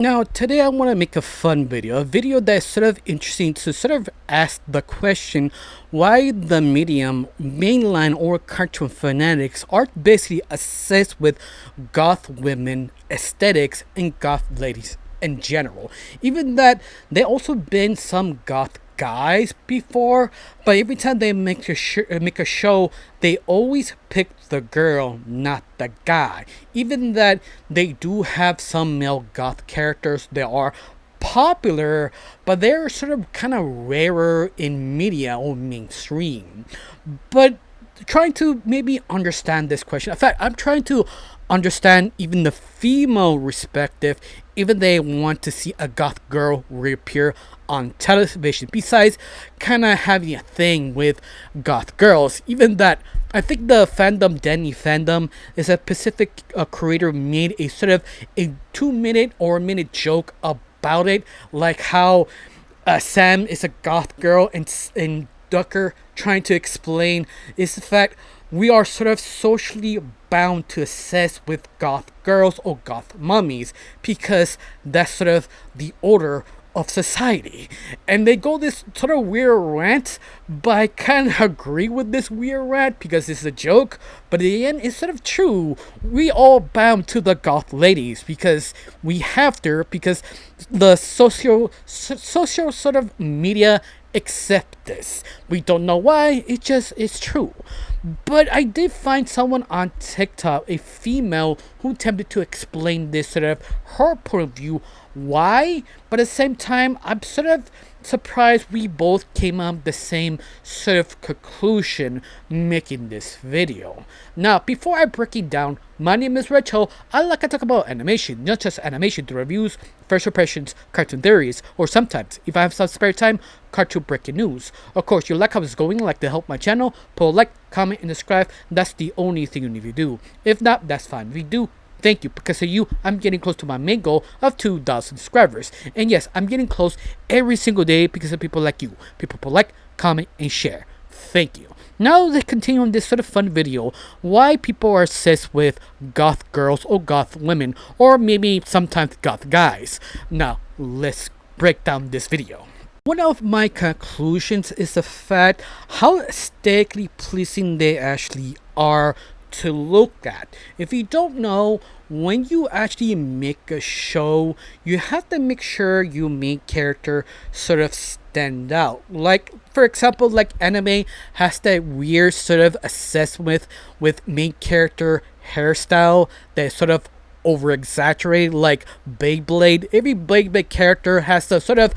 Now, today I want to make a fun video, a video that's sort of interesting to sort of ask the question why the medium, mainline or cartoon fanatics are basically obsessed with goth women aesthetics and goth ladies in general. Even that there also been some goth guys before, but every time they make a show, they always pick the girl, not the guy. Even that they do have some male goth characters that are popular, but they're sort of kind of rarer in media or mainstream. But trying to maybe understand this question. In fact, I'm trying to understand even the female perspective, even they want to see a goth girl reappear on television. Besides, kind of having a thing with goth girls, even that. I think the fandom Danny fandom is a Pacific creator made a sort of a 2 minute or a minute joke about it, like how Sam is a goth girl and Ducker trying to explain is the fact we are sort of socially bound to assess with goth girls or goth mummies because that's sort of the order of society. And they go this sort of weird rant, but I kind of agree with this weird rant because it's a joke, but in the end it's sort of true. We all bound to the goth ladies because we have to, because the social sort of media accept this. We don't know why, it just is true. But I did find someone on TikTok, a female, who attempted to explain this sort of her point of view, why, but at the same time, I'm sort of surprised we both came up the same sort of conclusion making this video. Now, before I break it down, my name is Rachel. I like to talk about animation, not just animation through reviews, first impressions, cartoon theories, or sometimes, if I have some spare time, cartoon breaking news. Of course, you like how it's going, like to help my channel, put a like, comment, and subscribe. That's the only thing you need to do. If not, that's fine. If you do, thank you. Because of you, I'm getting close to my main goal of 2,000 subscribers. And yes, I'm getting close every single day because of people like you. People who like, comment, and share. Thank you. Now let's continue on this sort of fun video. Why people are obsessed with goth girls or goth women, or maybe sometimes goth guys. Now, let's break down this video. One of my conclusions is the fact how aesthetically pleasing they actually are to look at. If you don't know, when you actually make a show, you have to make sure your main character sort of stand out. Like, for example, like anime has that weird sort of assessment with main character hairstyle that sort of over exaggerated, like Beyblade. Every Beyblade character has the sort of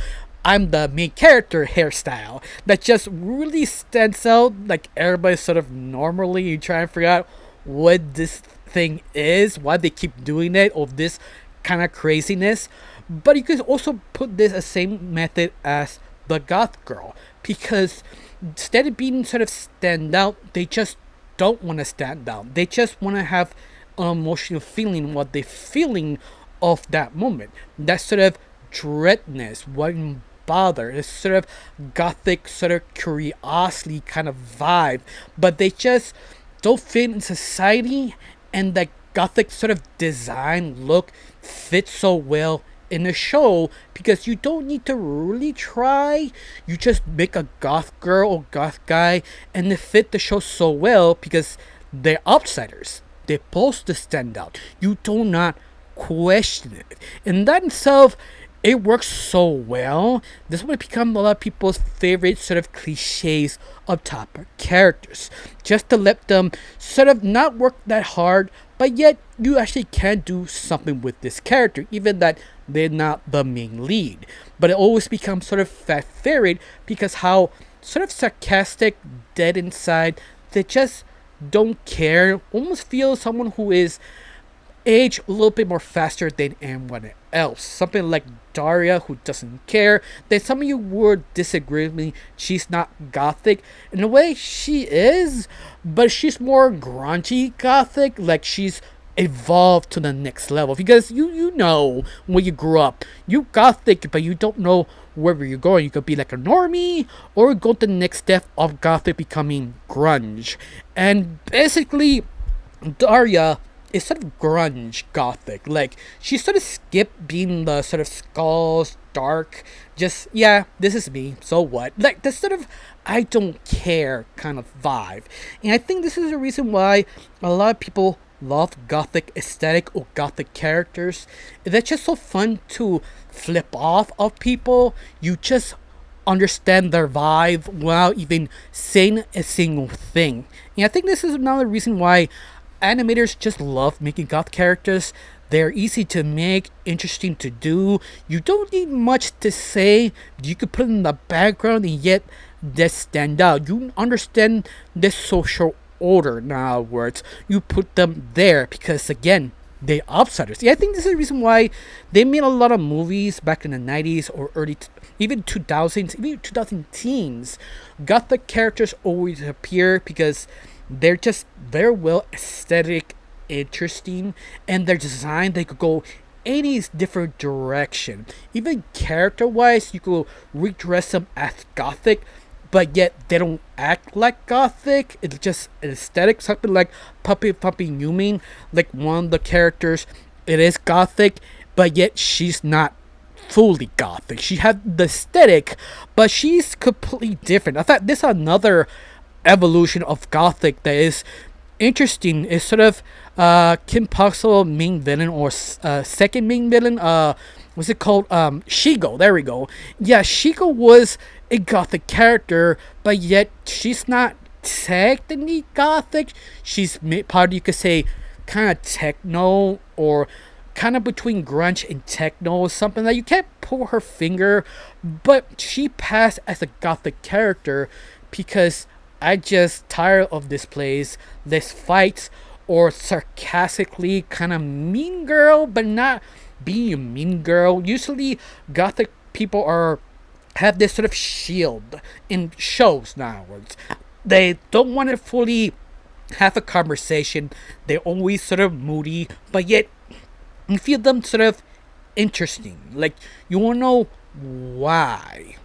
I'm the main character hairstyle that just really stands out. Like everybody sort of normally you try and figure out what this thing is, why they keep doing it, or this kind of craziness. But you could also put this the same method as the goth girl, because instead of being sort of stand out, they just don't want to stand out. They just want to have an emotional feeling, what they're feeling of that moment. That sort of dreadness, wouldn't bother. It's sort of gothic, sort of curiosity kind of vibe, but they just don't fit in society, and that gothic sort of design look fits so well in the show because you don't need to really try. You just make a goth girl or goth guy, and they fit the show so well because they're outsiders. They're supposed to stand out. You do not question it. And that itself, it works so well. This would become a lot of people's favorite sort of cliches of top characters. Just to let them sort of not work that hard, but yet you actually can do something with this character, even that they're not the main lead. But it always becomes sort of favorite because how sort of sarcastic, dead inside, they just don't care. Almost feel someone who is age a little bit more faster than anyone else. Something like Daria, who doesn't care. Then some of you would disagree with me. She's not gothic. In a way, she is, but she's more grungy gothic. Like she's evolved to the next level. Because you know when you grew up, you gothic, but you don't know where you're going. You could be like a normie, or go to the next step of gothic becoming grunge. And basically, Daria is sort of grunge gothic. Like she sort of skipped being the sort of skulls, dark, just yeah, this is me, so what? Like the sort of I don't care kind of vibe. And I think this is the reason why a lot of people love gothic aesthetic or gothic characters. That's just so fun to flip off of people. You just understand their vibe without even saying a single thing. And I think this is another reason why animators just love making goth characters. They're easy to make, interesting to do. You don't need much to say. You could put it in the background and yet they stand out. You understand the social order, in other words. You put them there because, again, they outsiders. Yeah, I think this is the reason why they made a lot of movies back in the 90s or even 2000s, even 2000 teens. Gothic characters always appear because they're just very well aesthetic, interesting, and their design, they could go any different direction. Even character wise, you could redress them as gothic, but yet they don't act like gothic. It's just an aesthetic, something like Puppy Newman, like one of the characters, it is gothic, but yet she's not fully gothic. She had the aesthetic, but she's completely different. I thought this is another evolution of gothic that is interesting. Is sort of Kim Possible main villain or second main villain. What's it called? Shigo. There we go. Yeah, Shigo was a gothic character, but yet she's not technically gothic. She's part, you could say, kind of techno or kind of between grunge and techno, something that you can't pull her finger, but she passed as a gothic character because I just tired of this place, this fights, or sarcastically kind of mean girl, but not being a mean girl. Usually, gothic people have this sort of shield in shows nowadays. They don't want to fully have a conversation. They're always sort of moody, but yet you feel them sort of interesting. Like you want to know why.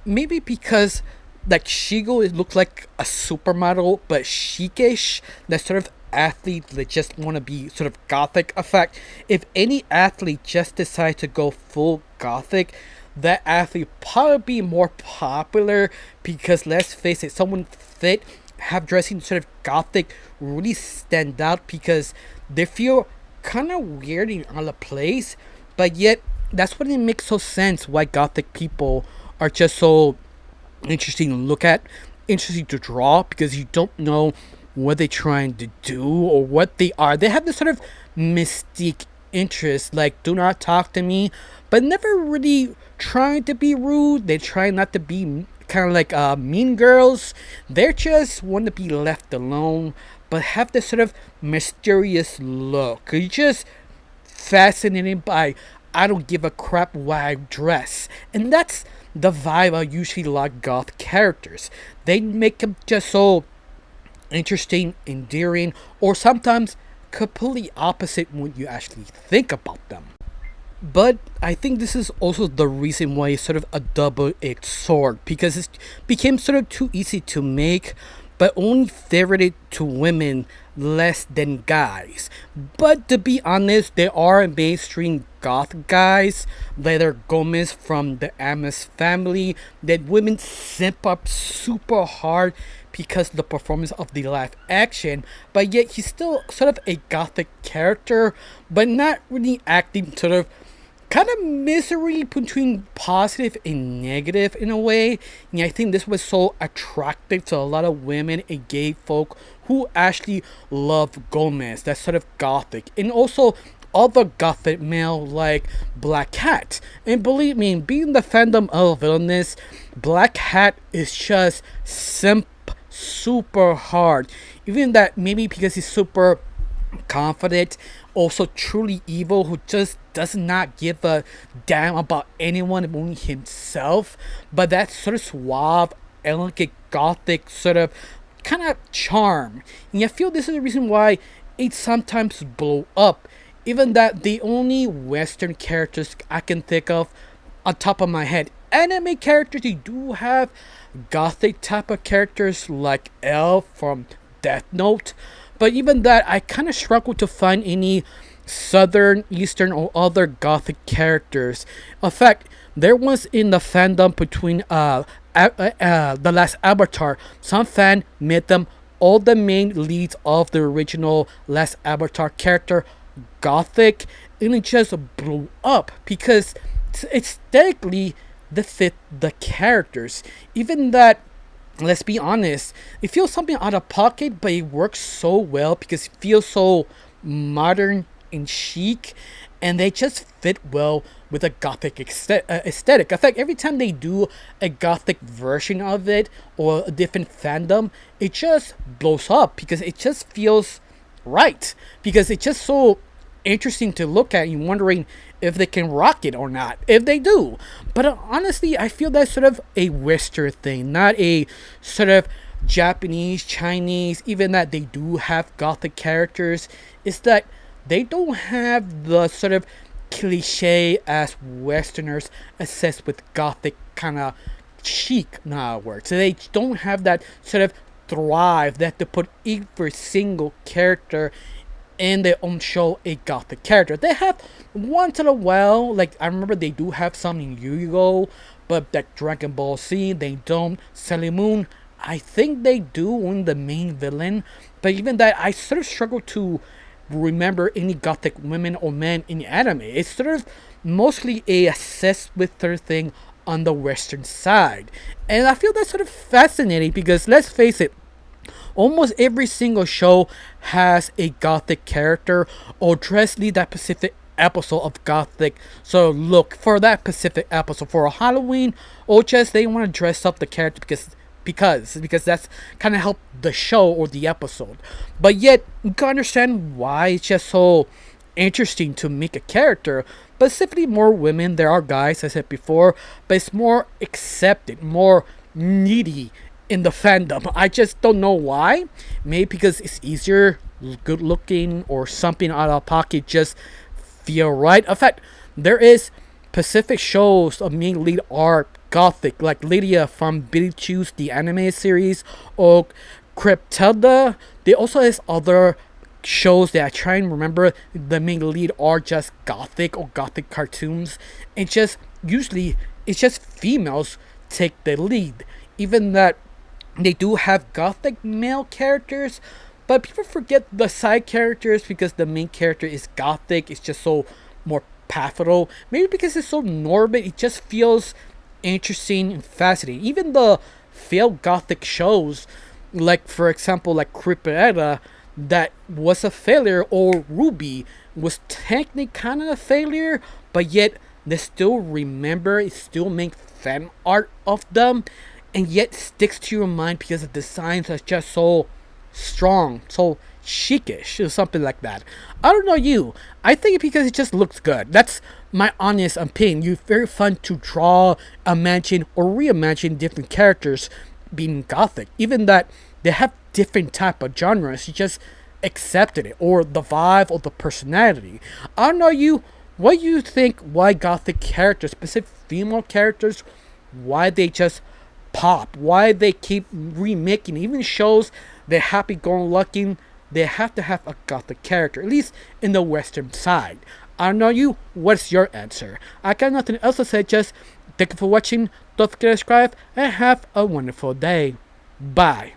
Maybe because like Shigo, it looks like a supermodel, but chicish. That sort of athlete that just want to be sort of gothic effect. If any athlete just decide to go full gothic, that athlete probably be more popular because let's face it, someone fit have dressing sort of gothic really stand out because they feel kind of weird in all the place, but yet that's what it makes so sense why gothic people are just so interesting to look at, interesting to draw, because you don't know what they're trying to do or what they are. They have this sort of mystique interest, like do not talk to me, but never really trying to be rude. They try not to be kind of like mean girls. They just want to be left alone, but have this sort of mysterious look. You're just fascinated by I don't give a crap why I dress, and that's the vibe I usually like goth characters. They make them just so interesting, endearing, or sometimes completely opposite when you actually think about them. But I think this is also the reason why it's sort of a double-edged sword, because it became sort of too easy to make, but only favorited to women less than guys. But to be honest, there are mainstream goth guys, Leather Gomez from the Amos family, that women simp up super hard because of the performance of the live action, but yet he's still sort of a gothic character, but not really acting sort of kind of misery between positive and negative in a way. And I think this was so attractive to a lot of women and gay folk who actually love Gomez, that sort of gothic, and also other gothic male like Black Hat. And believe me, being the fandom of villainous, Black Hat is just simp super hard. Even that maybe because he's super confident, also truly evil, who just does not give a damn about anyone, only himself. But that sort of suave, elegant, gothic sort of kind of charm. And I feel this is the reason why it sometimes blow up. Even that the only Western characters I can think of on top of my head, anime characters, you do have gothic type of characters like L from Death Note, But even that, I kind of struggle to find any Southern, Eastern, or other Gothic characters. In fact, there was in the fandom between the last Avatar, some fan made them all the main leads of the original last Avatar character Gothic, and it just blew up because aesthetically they fit the characters. Even that, let's be honest, it feels something out of pocket, but it works so well because it feels so modern and chic, and they just fit well with a gothic aesthetic. In fact, every time they do a gothic version of it or a different fandom, it just blows up because it just feels right. Because it's just so interesting to look at and wondering if they can rock it or not. If they do. But honestly, I feel that's sort of a Western thing, not a sort of Japanese, Chinese, even that they do have gothic characters. It's that they don't have the sort of cliche as Westerners assess with gothic kind of chic words. So they don't have that sort of thrive that to put every single character in their own show a gothic character. They have once in a while, like I remember they do have some in Yu-Gi-Oh, but that Dragon Ball Z they don't. Sailor Moon, I think they do when the main villain, but even that I sort of struggle to remember any gothic women or men in anime. It's sort of mostly a assess with their thing on the Western side, and I feel that's sort of fascinating because let's face it, almost every single show has a gothic character or dress lead that specific episode of Gothic. So look for that specific episode for a Halloween, or just they want to dress up the character because that's kind of help the show or the episode. But yet you can understand why it's just so interesting to make a character. But specifically more women, there are guys, as I said before, but it's more accepted, more needy in the fandom. I just don't know why. Maybe because it's easier, good looking, or something out of pocket just feel right. In fact, there is Pacific shows of main lead are gothic, like Lydia from Billy Choose the anime series, or Cryptelda. They also has other shows that I try and remember the main lead are just gothic or gothic cartoons. And just usually it's just females take the lead. Even that they do have gothic male characters, but people forget the side characters because the main character is gothic. It's just so more pastoral. Maybe because it's so morbid, it just feels interesting and fascinating. Even the failed gothic shows, like for example, like Creepyetta, that was a failure, or Ruby was technically kind of a failure, but yet they still remember, it still make fan art of them, and yet sticks to your mind because the designs are just so strong, so chicish, or something like that. I don't know you. I think because it just looks good. That's my honest opinion. It's very fun to draw, imagine, or reimagine different characters being gothic. Even that they have different type of genres. You just accepted it, or the vibe, or the personality. I don't know you. What do you think? Why gothic characters, specific female characters, why they just pop? Why they keep remaking even shows? They're happy-go-lucky. They have to have a gothic character, at least in the Western side. I don't know you. What's your answer? I got nothing else to say. Just thank you for watching. Don't forget to subscribe and have a wonderful day. Bye.